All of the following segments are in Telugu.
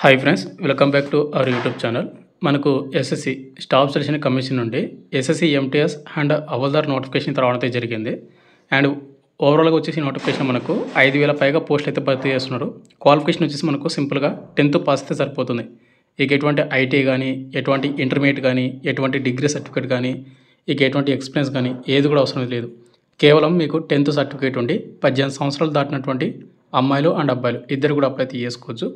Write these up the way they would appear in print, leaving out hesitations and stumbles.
Hi friends, welcome back to our YouTube channel. మనకు ఎస్ఎస్సి స్టాఫ్ సెలక్షన్ కమిషన్ నుండి SSC MTS and havildar notification రావడం జరిగింది. అండ్ ఓవరాల్గా వచ్చేసి నోటిఫికేషన్ మనకు 5,000 పైగా పోస్టులు అయితే భర్తీ చేస్తున్నారు. క్వాలిఫికేషన్ వచ్చేసి మనకు సింపుల్గా 10th పాస్ అయితే సరిపోతుంది. ఇక ఎటువంటి ఐటీ కానీ, ఎటువంటి ఇంటర్మీడియట్ కానీ, ఎటువంటి డిగ్రీ సర్టిఫికేట్ కానీ, ఇక ఎటువంటి ఎక్స్పీరియన్స్ కానీ ఏది కూడా అవసరం లేదు. కేవలం మీకు 10th సర్టిఫికేట్ ఉండి 18 సంవత్సరాలు దాటినటువంటి అమ్మాయిలు అండ్ అబ్బాయిలు ఇద్దరు కూడా అప్లై చేసుకోవచ్చు.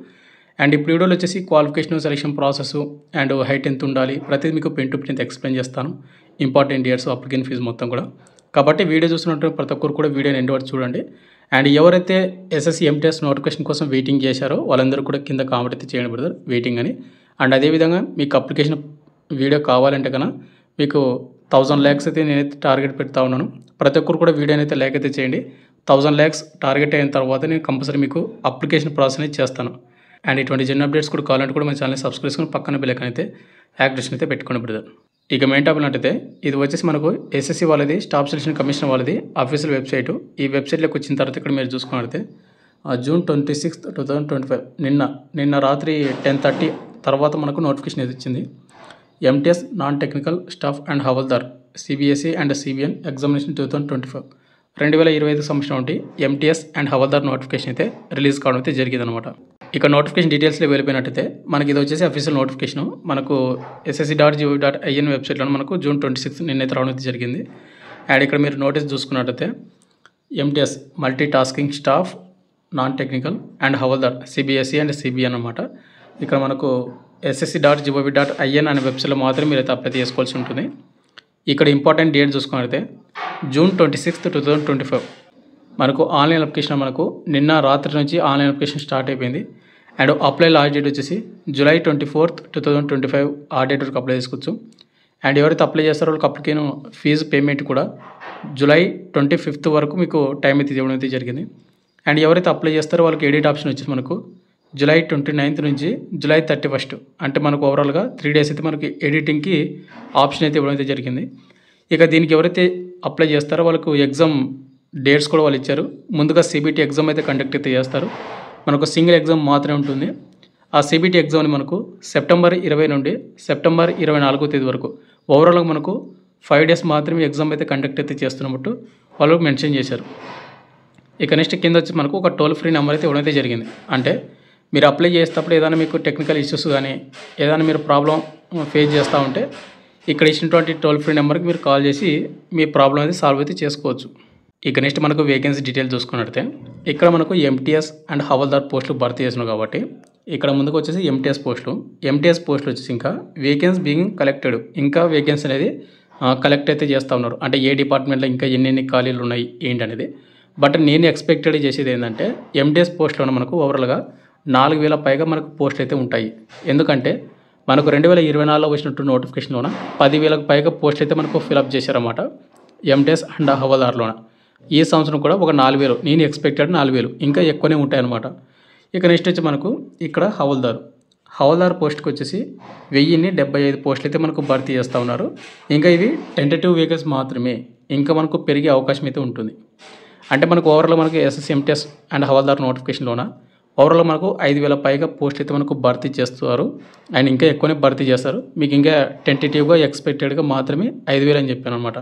అండ్ ఇప్పుడు వీడియోలో వచ్చేసి qualification, selection process and height ఎంత ఉండాలి ప్రతిదీ మీకు పెన్ టు పెన్ ఎక్స్ప్లెయిన్ చేస్తాను. ఇంపార్టెంట్ ఇయర్స్, అప్లికేషన్ ఫీజు మొత్తం కూడా. కాబట్టి వీడియో చూస్తున్నట్టు ప్రతి ఒక్కరు కూడా వీడియోని ఎండ్ వరకు చూడండి. అండ్ ఎవరైతే ఎస్ఎస్సి ఎంటీఎస్ నోటిఫికేషన్ కోసం వెయిటింగ్ చేశారో వాళ్ళందరూ కూడా కింద కామెంట్ అయితే చేయండి బ్రదర్, వెయిటింగ్ అని. అండ్ అదేవిధంగా మీకు అప్లికేషన్ వీడియో కావాలంటే కన్నా మీకు 1,000 lakhs అయితే నేనైతే టార్గెట్ పెడతా ఉన్నాను. ప్రతి ఒక్కరు కూడా వీడియోని అయితే లైక్ అయితే చేయండి. 1,000 lakhs టార్గెట్ అయిన తర్వాత నేను కంపల్సరీ మీకు అప్లికేషన్ ప్రాసెస్ అనేది చేస్తాను. అండ్ ఇటువంటి జన్ అప్డేట్స్ కూడా కావాలంటే కూడా మన ఛానల్ని సబ్స్క్రైబ్ చేసుకుని పక్కన బెల్ ఐకాన్ అయితే యాక్టివేషన్ అయితే పెట్టుకోండి బ్రదర్. ఇక మెయిన్ టాపిక్ అంటే ఇది వచ్చేసి మనకు ఎస్ఎస్సి వాళ్ళది స్టాఫ్ సెలక్షన్ కమిషన్ వాళ్ళది అఫీషియల్ వెబ్సైటు. ఈ వెబ్సైట్లోకి వచ్చిన తర్వాత ఇక్కడ మీరు చూసుకున్నట్లయితే June 26, 2025 నిన్న రాత్రి 10:30 తర్వాత మనకు నోటిఫికేషన్ ఇది ఇచ్చింది. MTS non technical staff and havildar CBSE and CBN examination 2025 2025 సంవత్సరం నుండి ఎంటీఎస్ అండ్ హవల్దార్ నోటిఫికేషన్ అయితే రిలీజ్ కావడం అయితే జరిగిందనమాట. ఇక నోటిఫికేషన్ డీటెయిల్స్లో వెళ్ళిపోయినట్టయితే మనకి ఇది వచ్చేసి అఫీషియల్ నోటిఫికేషన్. మనకు ssc.gov.in వెబ్సైట్లో మనకు June 26 నిన్నైతే రావడం అయితే జరిగింది. అండ్ ఇక్కడ మీరు నోటీస్ చూసుకున్నట్టయితే MTS multi tasking staff non technical and havildar CBSE and CBN అనమాట. ఇక్కడ మనకు ssc.gov.in అనే వెబ్సైట్లో మాత్రమే మీరైతే అప్లై చేసుకోవాల్సి ఉంటుంది. ఇక్కడ ఇంపార్టెంట్ డేట్ చూసుకున్నట్టయితే June 26, 2025 మనకు ఆన్లైన్ అప్లికేషన్ మనకు నిన్న రాత్రి నుంచి ఆన్లైన్ అప్లికేషన్ స్టార్ట్ అయిపోయింది. అండ్ అప్లై లాస్ట్ డేట్ వచ్చేసి July 24, 2025 ఆ డేట్ వరకు అప్లై చేసుకోవచ్చు. అండ్ ఎవరైతే అప్లై చేస్తారో వాళ్ళకి అప్లికేషన్ ఫీజు పేమెంట్ కూడా July 25th వరకు మీకు టైం అయితే ఇవ్వడం అయితే జరిగింది. అండ్ ఎవరైతే అప్లై చేస్తారో వాళ్ళకి ఎడిట్ ఆప్షన్ వచ్చేసి మనకు July 29th నుంచి July 31st అంటే మనకు ఓవరాల్గా 3 days అయితే మనకి ఎడిటింగ్కి ఆప్షన్ అయితే ఇవ్వడం అయితే జరిగింది. ఇక దీనికి ఎవరైతే అప్లై చేస్తారో వాళ్ళకు ఎగ్జామ్ డేట్స్ కూడా వాళ్ళు ఇచ్చారు. ముందుగా సిబిటి ఎగ్జామ్ అయితే కండక్ట్ అయితే చేస్తారు. మనకు సింగిల్ ఎగ్జామ్ మాత్రమే ఉంటుంది. ఆ సిబిటి ఎగ్జామ్ని మనకు September 20 నుండి September 24వ తేదీ వరకు ఓవరాల్గా మనకు 5 days మాత్రమే ఎగ్జామ్ అయితే కండక్ట్ అయితే చేస్తున్నట్టు వాళ్ళు మెన్షన్ చేశారు. ఇక నెక్స్ట్ కింద వచ్చి మనకు ఒక టోల్ ఫ్రీ నెంబర్ అయితే ఇవ్వడం అయితే జరిగింది. అంటే మీరు అప్లై చేసేటప్పుడు ఏదైనా మీకు టెక్నికల్ ఇష్యూస్ కానీ ఏదైనా మీరు ప్రాబ్లం ఫేస్ చేస్తూ ఉంటే ఇక్కడ ఇచ్చినటువంటి టోల్ ఫ్రీ నెంబర్కి మీరు కాల్ చేసి మీ ప్రాబ్లం అయితే సాల్వ్ అయితే చేసుకోవచ్చు. ఇక నెక్స్ట్ మనకు వేకెన్సీ డీటెయిల్స్ చూసుకున్నట్లయితే ఇక్కడ మనకు ఎంటీఎస్ అండ్ హవల్దార్ పోస్టులు భర్తీ చేసినాం కాబట్టి ఇక్కడ ముందుకు వచ్చేసి ఎంటీఎస్ పోస్టులు వచ్చేసి ఇంకా వేకెన్సీ బీయింగ్ కలెక్టెడ్, ఇంకా వేకెన్సీ అనేది కలెక్ట్ అయితే చేస్తూ ఉన్నారు. అంటే ఏ డిపార్ట్మెంట్లో ఇంకా ఎన్ని ఖాళీలు ఉన్నాయి ఏంటి అనేది. బట్ నేను ఎక్స్పెక్టెడ్ చేసేది ఏంటంటే ఎంటీఎస్ పోస్టులో మనకు ఓవరాల్గా 4,000 పైగా మనకు పోస్టులు అయితే ఉంటాయి. ఎందుకంటే మనకు 2024లో వచ్చినట్టు నోటిఫికేషన్లోన 10,000 పైగా పోస్టులు అయితే మనకు ఫిలప్ చేశారన్నమాట ఎంటీఎస్ అండ్ హవల్దార్లోన. ఈ సంవత్సరం కూడా ఒక 4,000 నేను ఎక్స్పెక్టెడ్ 4,000 ఇంకా ఎక్కువనే ఉంటాయి అన్నమాట. ఇక నెక్స్ట్ వచ్చి మనకు ఇక్కడ హవల్దార్ పోస్ట్కి వచ్చేసి 1,075 పోస్టులు అయితే మనకు భర్తీ చేస్తూ ఉన్నారు. ఇంకా ఇవి టెంటేటివ్ వేకెన్సీ మాత్రమే, ఇంకా మనకు పెరిగే అవకాశం అయితే ఉంటుంది. అంటే మనకు ఓవరాల్ మనకు ఎస్ఎస్సి ఎంటీఎస్ అండ్ హవల్దార్ నోటిఫికేషన్లోన ఓవరాల్ మనకు 5,000 పైగా పోస్టులు అయితే మనకు భర్తీ చేస్తారు. అండ్ ఇంకా ఎక్కువనే భర్తీ చేస్తారు. మీకు ఇంకా టెంటేటివ్గా ఎక్స్పెక్టెడ్గా మాత్రమే 5,000 అని చెప్పాను అనమాట.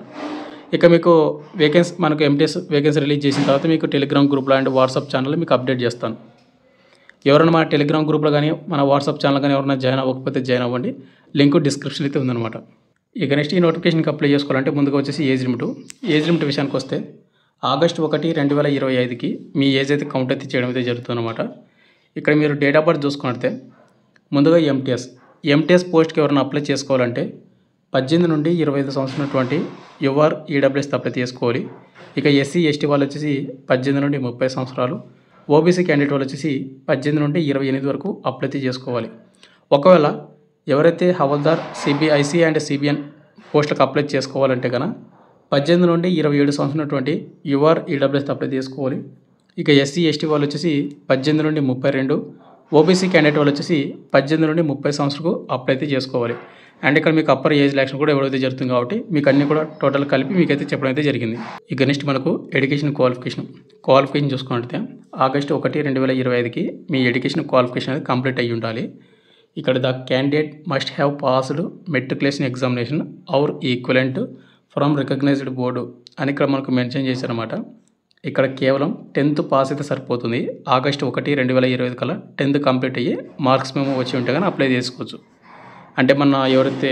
ఇక మీకు వేకెన్సీ మనకు ఎంటీఎస్ వేకెన్సీ రిలీజ్ చేసిన తర్వాత మీకు టెలిగ్రామ్ గ్రూప్లో అండ్ వాట్సాప్ ఛానల్లో మీకు అప్డేట్ చేస్తాను. ఎవరైనా మన టెలిగ్రామ్ గ్రూప్లో కానీ మన వాట్సాప్ ఛానల్ కానీ ఎవరైనా జాయిన్ అవ్వకపోతే జాయిన్ అవ్వండి. లింక్ డిస్క్రిప్షన్ అయితే ఉందన్నమాట. ఇక నెక్స్ట్ ఈ నోటిఫికేషన్కి అప్లై చేసుకోవాలంటే ముందుగా వచ్చేసి ఏజ్ లిమిట్ విషయానికి వస్తే August 1, 2025కి మీ ఏజ్ అయితే కౌంట్ అయితే చేయడం అయితే జరుగుతుందన్నమాట. ఇక్కడ మీరు డేట్ ఆఫ్ బర్త్ చూసుకున్నట్టే ముందుగా ఎంటీఎస్ పోస్ట్కి ఎవరైనా అప్లై చేసుకోవాలంటే 18 నుండి 25 సంవత్సరం ఉన్నటువంటి యువర్ ఈడబ్ల్యూఎస్ అప్లై చేసుకోవాలి. ఇక ఎస్సీ ఎస్టీ వాళ్ళు వచ్చేసి 18 నుండి 30 సంవత్సరాలు, ఓబీసీ క్యాండిడేట్ వాళ్ళు వచ్చేసి 18 నుండి 28 వరకు అప్లై చేసుకోవాలి. ఒకవేళ ఎవరైతే హవల్దార్ సిబిఐసి అండ్ సిబిఎన్ పోస్టులకు అప్లై చేసుకోవాలంటే కనుక 18 నుండి 27 సంవత్సరం ఉన్నటువంటి యువర్ ఈడబ్ల్యూఎస్ అప్లై చేసుకోవాలి. ఇక ఎస్సీ ఎస్టీ వాళ్ళు వచ్చేసి 18 నుండి 32, ఓబీసీ క్యాండిడేట్ వాళ్ళు వచ్చేసి 18 నుండి 30 సంవత్సరాలకు అప్లై అయితే చేసుకోవాలి. అండ్ ఇక్కడ మీకు అప్పర్ ఏజ్ రిలాక్సేషన్ కూడా ఎవరైతే జరుగుతుంది కాబట్టి మీకు అన్నీ కూడా టోటల్ కలిపి మీకైతే చెప్పడం అయితే జరిగింది. ఇక నెక్స్ట్ మనకు ఎడ్యుకేషన్ క్వాలిఫికేషన్ చూసుకున్నట్లయితే ఆగస్టు 1, 2025కి మీ ఎడ్యుకేషన్ క్వాలిఫికేషన్ అనేది కంప్లీట్ అయ్యి ఉండాలి. ఇక్కడ the candidate must have passed matriculation examination or equivalent from recognised board అని ఇక్కడ మనకు మెన్షన్ చేశారన్నమాట. ఇక్కడ కేవలం 10th పాస్ అయితే సరిపోతుంది. ఆగస్టు 1, 2025 కల్లా 10th కంప్లీట్ అయ్యి మార్క్స్ మేము వచ్చి ఉంటే కానీ అప్లై చేసుకోవచ్చు. అంటే మన ఎవరైతే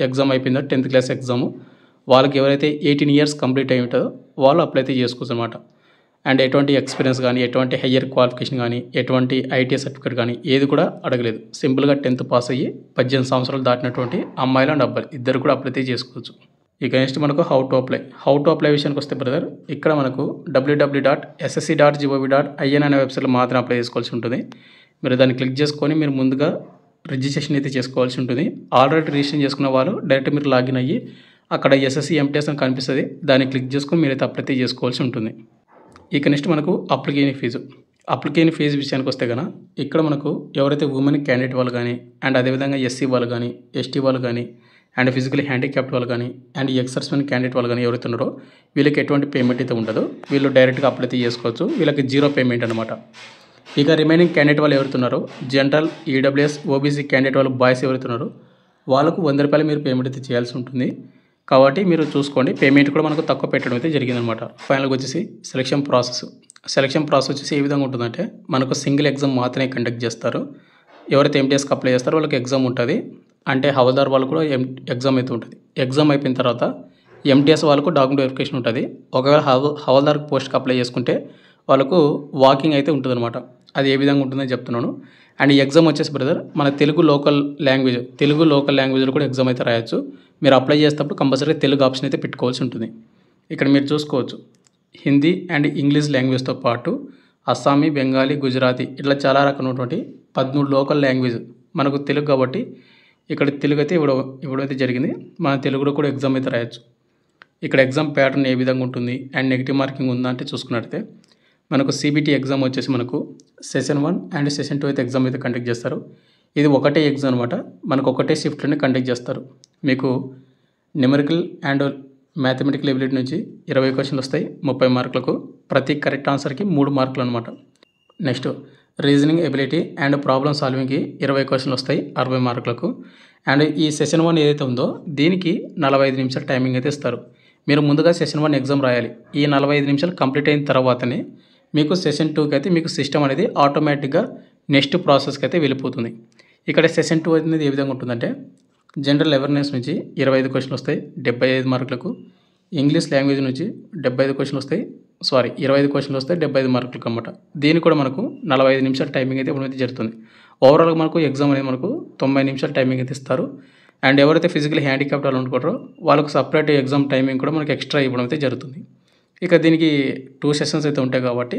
ఎగ్జామ్ అయిపోయిందో 10th క్లాస్ ఎగ్జాము వాళ్ళకి ఎవరైతే 18 ఇయర్స్ కంప్లీట్ అయి ఉంటుందో వాళ్ళు అప్లై అయితే చేసుకోవచ్చు అనమాట. అండ్ ఎటువంటి ఎక్స్పీరియన్స్ కానీ ఎటువంటి హయ్యర్ క్వాలిఫికేషన్ కానీ ఎటువంటి ఐటీ సర్టిఫికేట్ కానీ ఏది కూడా అడగలేదు. సింపుల్గా 10th పాస్ అయ్యి 18 సంవత్సరాలు దాటినటువంటి అమ్మాయిలు అండ్ అబ్బాయిలు ఇద్దరు కూడా అప్లై అయితే చేసుకోవచ్చు. ఇక నెక్స్ట్ మనకు హౌ టు అప్లై విషయానికి వస్తే బ్రదర్, ఇక్కడ మనకు www.ssc.gov.in అనే వెబ్సైట్లో మాత్రం అప్లై చేసుకోవాల్సి ఉంటుంది. మీరు దాన్ని క్లిక్ చేసుకొని మీరు ముందుగా రిజిస్ట్రేషన్ అయితే చేసుకోవాల్సి ఉంటుంది. ఆల్రెడీ రిజిస్ట్రేషన్ చేసుకున్న వాళ్ళు డైరెక్ట్ మీరు లాగిన్ అయ్యి అక్కడ ఎస్ఎస్సి ఎంటీఎస్ అని కనిపిస్తుంది, దాన్ని క్లిక్ చేసుకొని మీరైతే అప్లై అయితే చేసుకోవాల్సి ఉంటుంది. ఇక నెక్స్ట్ మనకు అప్లికేషన్ ఫీజు విషయానికి వస్తే కనుక ఇక్కడ మనకు ఎవరైతే ఉమెన్ క్యాండిడేట్ వాళ్ళు కానీ అండ్ అదేవిధంగా ఎస్సీ వాళ్ళు కానీ ఎస్టీ వాళ్ళు కానీ అండ్ ఫిజికలీ హ్యాండిక్యాప్డ్ వాళ్ళు కానీ అండ్ ఎక్సర్స్మెన్ క్యాండిడేట్ వాళ్ళు కానీ ఎవరైతే ఉన్నారో వీళ్ళకి ఎటువంటి పేమెంట్ అయితే ఉండదు. వీళ్ళు డైరెక్ట్గా అప్లై అయితే చేసుకోవచ్చు. వీళ్ళకి 0 పేమెంట్ అనమాట. ఇక రిమైనింగ్ క్యాండిడేట్ వాళ్ళు ఎవరుతున్నారో జనరల్, ఈడబ్ల్యూఎస్, ఓబీసీ క్యాండిడేట్ వాళ్ళు బాయ్స్ ఎవరుతున్నారో వాళ్ళకు 100 రూపాయలు మీరు పేమెంట్ అయితే చేయాల్సి ఉంటుంది. కాబట్టి మీరు చూసుకోండి, పేమెంట్ కూడా మనకు తక్కువ పెట్టడం అయితే జరిగిందనమాట. ఫైనల్గా వచ్చేసి సెలక్షన్ ప్రాసెస్ వచ్చేసి ఏ విధంగా ఉంటుందంటే మనకు సింగిల్ ఎగ్జామ్ మాత్రమే కండక్ట్ చేస్తారు. ఎవరైతే ఎంటీఎస్కి అప్లై చేస్తారో వాళ్ళకి ఎగ్జామ్ ఉంటుంది. అంటే హవల్దార్ వాళ్ళు కూడా ఎగ్జామ్ అయితే ఉంటుంది. ఎగ్జామ్ అయిపోయిన తర్వాత ఎంటీఎస్ వాళ్ళకు డాక్యుమెంట్ వెరిఫికేషన్ ఉంటుంది. ఒకవేళ హవల్దార్ పోస్ట్కి అప్లై చేసుకుంటే వాళ్ళకు వాకింగ్ అయితే ఉంటుంది అనమాట. అది ఏ విధంగా ఉంటుందని చెప్తున్నాను. అండ్ ఈ ఎగ్జామ్ వచ్చేసి బ్రదర్ మన తెలుగు లోకల్ లాంగ్వేజ్లో కూడా ఎగ్జామ్ అయితే రాయొచ్చు. మీరు అప్లై చేసేటప్పుడు కంపల్సరీ తెలుగు ఆప్షన్ అయితే పెట్టుకోవాల్సి ఉంటుంది. ఇక్కడ మీరు చూసుకోవచ్చు హిందీ అండ్ ఇంగ్లీష్ లాంగ్వేజ్తో పాటు అస్సామీ, బెంగాలీ, గుజరాతీ ఇట్లా చాలా రకమైనటువంటి 13 లోకల్ లాంగ్వేజ్ మనకు తెలుగు కాబట్టి ఇక్కడ తెలుగు అయితే ఇవ్వడమైతే జరిగింది. మన తెలుగులో కూడా ఎగ్జామ్ అయితే రాయొచ్చు. ఇక్కడ ఎగ్జామ్ ప్యాటర్న్ ఏ విధంగా ఉంటుంది అండ్ నెగిటివ్ మార్కింగ్ ఉందా అంటే చూసుకున్నట్లయితే మనకు సిబిటీ ఎగ్జామ్ వచ్చేసి మనకు సెషన్ 1 అండ్ సెషన్ 2 అయితే ఎగ్జామ్ అయితే కండక్ట్ చేస్తారు. ఇది ఒకటే ఎగ్జామ్ అనమాట. మనకు ఒకటే షిఫ్ట్లోనే కండక్ట్ చేస్తారు. మీకు న్యూమరికల్ అండ్ మ్యాథమెటికల్ ఎబిలిటీ నుంచి 20 క్వశ్చన్లు వస్తాయి 30 మార్కులకు. ప్రతి కరెక్ట్ ఆన్సర్కి 3 మార్కులు అనమాట. Next reasoning ability and problem సాల్వింగ్కి 20 క్వశ్చన్లు వస్తాయి 60 మార్కులకు. అండ్ ఈ సెషన్ 1 ఏదైతే ఉందో దీనికి 45 నిమిషాలు టైమింగ్ అయితే ఇస్తారు. మీరు ముందుగా సెషన్ 1 ఎగ్జామ్ రాయాలి. ఈ 45 నిమిషాలు కంప్లీట్ అయిన తర్వాతనే మీకు సెషన్ 2కి అయితే మీకు సిస్టమ్ అనేది ఆటోమేటిక్గా నెక్స్ట్ ప్రాసెస్కి అయితే వెళ్ళిపోతుంది. ఇక్కడ సెషన్ 2 అనేది ఏ విధంగా ఉంటుందంటే జనరల్ అవేర్నెస్ నుంచి 25 క్వశ్చన్లు వస్తాయి 75 మార్కులకు. ఇంగ్లీష్ లాంగ్వేజ్ నుంచి 75 క్వశ్చన్లు వస్తాయి 25 క్వశ్చన్లు వస్తాయి 75 మార్కులకు అన్నమాట. దీనికి కూడా మనకు 45 నిమిషాల టైమింగ్ అయితే ఇవ్వడం అయితే జరుగుతుంది. ఓవరాల్గా మనకు ఎగ్జామ్ అనేది మనకు 90 నిమిషాల టైమింగ్ అయితే ఇస్తారు. అండ్ ఎవరైతే ఫిజికల్ హ్యాండిక్యాప్డ్ వాళ్ళు అనుకుంటారో వాళ్ళకు సపరేట్ ఎగ్జామ్ టైమింగ్ కూడా మనకి ఎక్స్ట్రా ఇవ్వడం అయితే జరుగుతుంది. ఇక దీనికి 2 సెషన్స్ అయితే ఉంటాయి కాబట్టి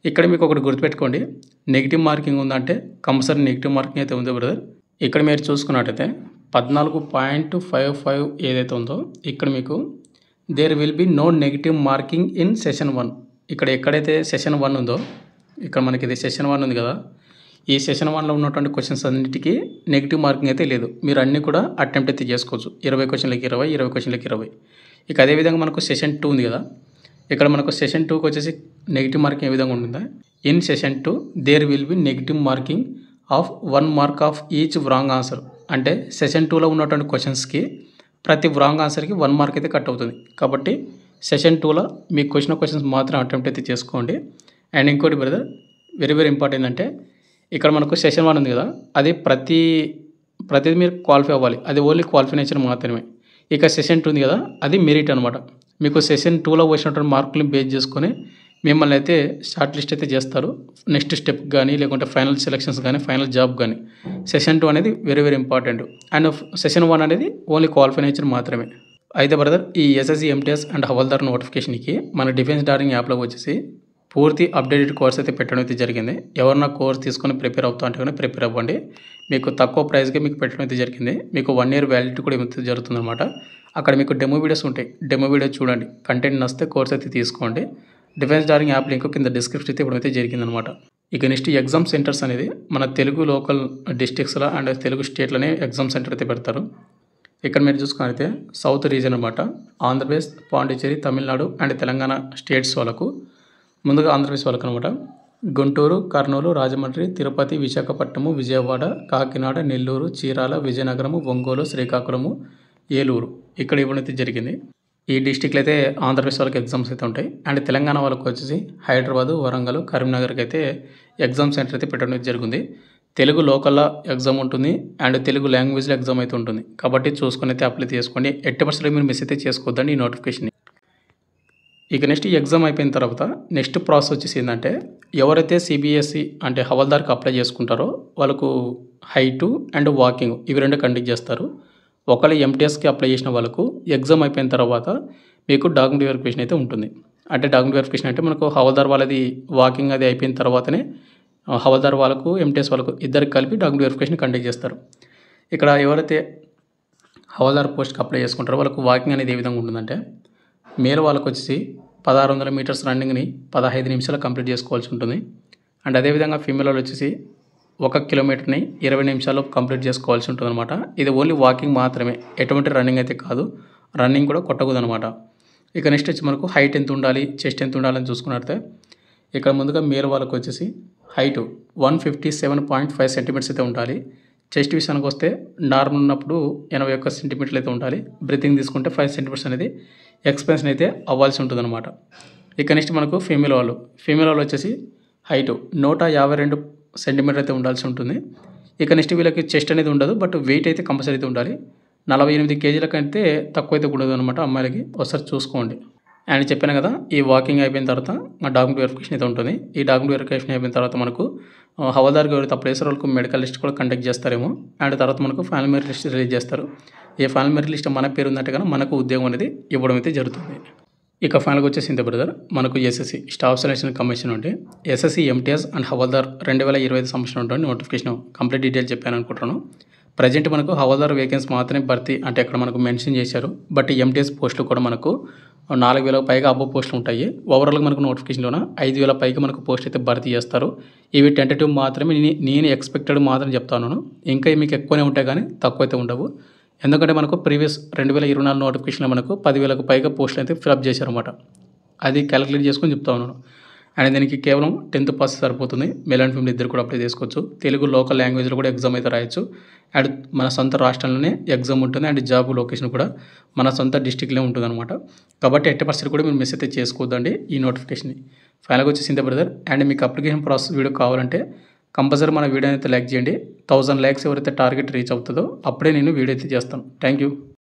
ఇక్కడ మీకు ఒకటి గుర్తుపెట్టుకోండి, నెగిటివ్ మార్కింగ్ ఉందంటే కంపల్సరీ నెగిటివ్ మార్కింగ్ అయితే ఉంది బ్రదర్. ఇక్కడ మీరు చూసుకున్నట్టయితే 14.55 ఏదైతే ఉందో ఇక్కడ మీకు there will be no negative marking in session 1. ఇక్కడ ఎక్కడైతే సెషన్ 1 ఉందో ఇక్కడ మనకి ఇది సెషన్ 1 ఉంది కదా, ఈ సెషన్ 1లో ఉన్నటువంటి క్వశ్చన్స్ అన్నిటికీ నెగిటివ్ మార్కింగ్ అయితే లేదు. మీరు అన్నీ కూడా అటెంప్ట్ అయితే చేసుకోవచ్చు. 20 క్వశ్చన్లకి 20 క్వశ్చన్లకి 20. ఇక అదేవిధంగా మనకు సెషన్ 2 ఉంది కదా, ఇక్కడ మనకు సెషన్ 2కి వచ్చేసి నెగిటివ్ మార్కింగ్ ఏ విధంగా ఉంటుందా, in session 2 there will be negative marking of 1 mark of each wrong answer. అంటే సెషన్ 2లో ఉన్నటువంటి క్వశ్చన్స్కి ప్రతి రాంగ్ ఆన్సర్కి 1 మార్క్ అయితే కట్ అవుతుంది. కాబట్టి సెషన్ 2లో మీకు క్వశ్చన్స్ మాత్రం అటెంప్ట్ అయితే చేసుకోండి. అండ్ ఇంకోటి బ్రదర్ వెరీ ఇంపార్టెంట్ అంటే ఇక్కడ మనకు సెషన్ 1 ఉంది కదా, అది ప్రతిదీ మీరు క్వాలిఫై అవ్వాలి. అది ఓన్లీ క్వాలిఫికేషన్ మాత్రమే. ఇక సెషన్ 2 ఉంది కదా, అది మెరిట్ అనమాట. మీకు సెషన్ 2లో వచ్చినటువంటి మార్కులను బేస్ చేసుకొని మిమ్మల్ని అయితే షార్ట్ లిస్ట్ అయితే చేస్తారు నెక్స్ట్ స్టెప్ కానీ లేకుంటే ఫైనల్ సెలక్షన్స్ కానీ ఫైనల్ జాబ్ కానీ. సెషన్ 2 అనేది వెరీ ఇంపార్టెంట్. అండ్ సెషన్ 1 అనేది ఓన్లీ క్వాలిఫికేషన్ మాత్రమే. అయితే బ్రదర్ ఈ ఎస్ఎస్సి ఎంటీఎస్ అండ్ హవల్దార్ నోటిఫికేషన్కి మన డిఫెన్స్ డార్లింగ్ యాప్లో వచ్చేసి పూర్తి అప్డేటెడ్ కోర్స్ అయితే పెట్టడం అయితే జరిగింది. ఎవరన్నా కోర్స్ తీసుకొని ప్రిపేర్ అవుతా అంటే కానీ ప్రిపేర్ అవ్వండి. మీకు తక్కువ ప్రైస్గా మీకు పెట్టడం అయితే జరిగింది. మీకు 1 year వ్యాలిడిటీ కూడా ఏమైతే జరుగుతుందన్నమాట. అక్కడ మీకు డెమో వీడియోస్ ఉంటాయి, డెమో వీడియో చూడండి. కంటెంట్ నచ్చితే కోర్స్ అయితే తీసుకోండి. డిఫెన్స్ డార్లింగ్ యాప్ లింక్ కింద డిస్క్రిప్షన్ అయితే ఇవ్వడం అయితే జరిగిందనమాట. ఇక నెక్స్ట్ ఎగ్జామ్ సెంటర్స్ అనేది మన తెలుగు లోకల్ డిస్ట్రిక్ట్స్లో అండ్ తెలుగు స్టేట్లోనే ఎగ్జామ్ సెంటర్ అయితే పెడతారు. ఇక్కడ మీరు చూసుకున్నట్లయితే సౌత్ రీజన్ అనమాట. ఆంధ్రప్రదేశ్, పాండిచ్చేరి, తమిళనాడు అండ్ తెలంగాణ స్టేట్స్ వాళ్ళకు, ముందుగా ఆంధ్రప్రదేశ్ వాళ్ళకు అనమాట గుంటూరు, కర్నూలు, రాజమండ్రి, తిరుపతి, విశాఖపట్నము, విజయవాడ, కాకినాడ, నెల్లూరు, చీరాల, విజయనగరము, ఒంగోలు, శ్రీకాకుళము, ఏలూరు ఇక్కడ ఇవ్వడం అయితే జరిగింది. ఈ డిస్టిక్లు అయితే ఆంధ్రప్రదేశ్ వాళ్ళకి ఎగ్జామ్స్ అయితే ఉంటాయి. అండ్ తెలంగాణ వాళ్ళకి వచ్చేసి హైదరాబాదు, వరంగల్, కరీంనగర్కి అయితే ఎగ్జామ్ సెంటర్ అయితే పెట్టడం జరిగింది. తెలుగు లోకల్లో ఎగ్జామ్ ఉంటుంది అండ్ తెలుగు లాంగ్వేజ్లో ఎగ్జామ్ అయితే ఉంటుంది. కాబట్టి చూసుకొని అయితే అప్లై చేసుకోండి. 80% మీరు మిస్ అయితే చేసుకోవద్దండి ఈ నోటిఫికేషన్. ఇక నెక్స్ట్ ఈ ఎగ్జామ్ అయిపోయిన తర్వాత నెక్స్ట్ ప్రాసెస్ వచ్చేసి ఏంటంటే, ఎవరైతే సిబిఎస్ఈ అంటే హవాల్దార్కి అప్లై చేసుకుంటారో వాళ్ళకు హైటు అండ్ వాకింగ్ ఇవి రెండు కండక్ట్ చేస్తారు. ఒకవేళ ఎంటీఎస్కి అప్లై చేసిన వాళ్ళకు ఎగ్జామ్ అయిపోయిన తర్వాత మీకు డాక్యుమెంట్ వెరిఫికేషన్ అయితే ఉంటుంది. అంటే డాక్యుమెంట్ వెరిఫికేషన్ అంటే మనకు హవాల్దార్ వాళ్ళది వాకింగ్ అది అయిపోయిన తర్వాతనే హవాల్దార్ వాళ్ళకు ఎంటీఎస్ వాళ్ళకు ఇద్దరికి కలిపి డాక్యుమెంట్ వెరిఫికేషన్ కండక్ట్ చేస్తారు. ఇక్కడ ఎవరైతే హవాల్దార్ పోస్ట్కి అప్లై చేసుకుంటారో వాళ్ళకు వాకింగ్ అనేది ఏ విధంగా ఉంటుందంటే, మేల్ వాళ్ళకు వచ్చేసి 1600 మీటర్స్ రన్నింగ్ని 15 నిమిషాలు కంప్లీట్ చేసుకోవాల్సి ఉంటుంది. అండ్ అదేవిధంగా ఫీమేల్ వాళ్ళు వచ్చేసి 1 కిలోమీటర్ని 20 నిమిషాల్లో కంప్లీట్ చేసుకోవాల్సి ఉంటుంది అనమాట. ఇది ఓన్లీ వాకింగ్ మాత్రమే, ఎటువంటి రన్నింగ్ అయితే కాదు. రన్నింగ్ కూడా కొట్టకూడదు అనమాట. ఇక నెక్స్ట్ వచ్చి మనకు హైట్ ఎంత ఉండాలి, చెస్ట్ ఎంత ఉండాలని చూసుకున్నట్లయితే, ఇక్కడ ముందుగా మేల్ వాళ్ళకు వచ్చేసి హైట్ 157.5 సెంటీమీటర్స్ అయితే ఉండాలి. చెస్ట్ విషయానికి వస్తే నార్మల్ ఉన్నప్పుడు 81 సెంటీమీటర్లు అయితే ఉండాలి. బ్రీతింగ్ తీసుకుంటే 5 సెంటీమీటర్స్ అనేది ఎక్స్పెన్షన్ అయితే అవ్వాల్సి ఉంటుంది అనమాట. ఇక నెక్స్ట్ మనకు ఫీమేల్ వాళ్ళు వచ్చేసి హైట్ 152 సెంటీమీటర్ అయితే ఉండాల్సి ఉంటుంది. ఇక నెక్స్ట్ వీళ్ళకి చెస్ట్ అనేది ఉండదు, బట్ వెయిట్ అయితే కంపల్సరీ అయితే ఉండాలి. 48 కేజీల కంటే తక్కువ అయితే ఉండదు అనమాట అమ్మాయిలకి. ఒకసారి చూసుకోండి. అండ్ చెప్పాను కదా, ఈ వాకింగ్ అయిపోయిన తర్వాత డాక్యుమెంట్ వెరిఫికేషన్ అయితే ఉంటుంది. ఈ డాక్యుమెంట్ వెరిఫికేషన్ అయిపోయిన తర్వాత మనకు హవాల్దార్కి ఎవరైతే అప్లై చేస్తారో వాళ్ళకు మెడికల్ లిస్ట్ కూడా కండక్ట్ చేస్తారేమో. అండ్ తర్వాత మనకు ఫైనల్ మెరిట్ లిస్ట్ రిలీజ్ చేస్తారు. ఈ ఫైనల్ మెరిట్ లిస్ట్ మన పేరు ఉందంటే కానీ మనకు ఉద్యోగం అనేది ఇవ్వడం అయితే జరుగుతుంది. ఇక ఫైనల్గా వచ్చేసి ఇంత బ్రదర్, మనకు ఎస్ఎస్సి స్టాఫ్ సెలక్షన్ కమిషన్ ఉంటే ఎస్ఎస్సి ఎంటీఎస్ అండ్ హవాల్దార్ 2025 సంవత్సరం ఉంటుంది నోటిఫికేషన్ కంప్లీట్ డీటెయిల్ చెప్పాను అనుకుంటున్నాను. ప్రజెంట్ మనకు హవాల్దార్ వేకెన్సీ మాత్రమే భర్తీ అంటే అక్కడ మనకు మెన్షన్ చేశారు. బట్ ఎంటీఎస్ పోస్టులు కూడా మనకు 4000 పైగా అబ్బో పోస్టులు ఉంటాయి. ఓవరాల్గా మనకు నోటిఫికేషన్లోన 5000 పైగా మనకు పోస్ట్ అయితే భర్తీ చేస్తారు. ఇవి టెంటేటివ్ మాత్రమే, నేను ఎక్స్పెక్టెడ్ మాత్రం చెప్తాను. ఇంకా మీకు ఎక్కువనే ఉంటాయి కానీ తక్కువ అయితే ఉండవు. ఎందుకంటే మనకు ప్రీవియస్ 2024 నోటిఫికేషన్లో మనకు 10,000కు పైగా పోస్టులు అయితే ఫిల్అప్ చేశారన్నమాట. అది క్యాలిక్యులేట్ చేసుకొని చెప్తా ఉన్నాను. అండ్ దీనికి కేవలం 10th పాస్ సరిపోతుంది. మేల్ అండ్ ఫీమేల్ ఇద్దరు కూడా అప్లై చేసుకోవచ్చు. తెలుగు లోకల్ లాంగ్వేజ్లో కూడా ఎగ్జామ్ అయితే రాయొచ్చు. అండ్ మన సొంత రాష్ట్రంలోనే ఎగ్జామ్ ఉంటుంది. అండ్ జాబ్ లొకేషన్ కూడా మన సొంత డిస్టిక్లో ఉంటుంది అనమాట. కాబట్టి 80% కూడా మీరు మిస్ అయితే చేసుకోవద్దండి ఈ నోటిఫికేషన్ని. ఫైనల్గా వచ్చేసి ఇంత బ్రదర్. అండ్ మీకు అప్లికేషన్ ప్రాసెస్ వీడియో కావాలంటే కంపల్సరీ మన వీడియో అయితే లైక్ చేయండి. 1000 లైక్స్ ఎవరైతే టార్గెట్ రీచ్ అవుతుందో అప్పుడే నేను వీడియో అయితే చేస్తాను. Thank you.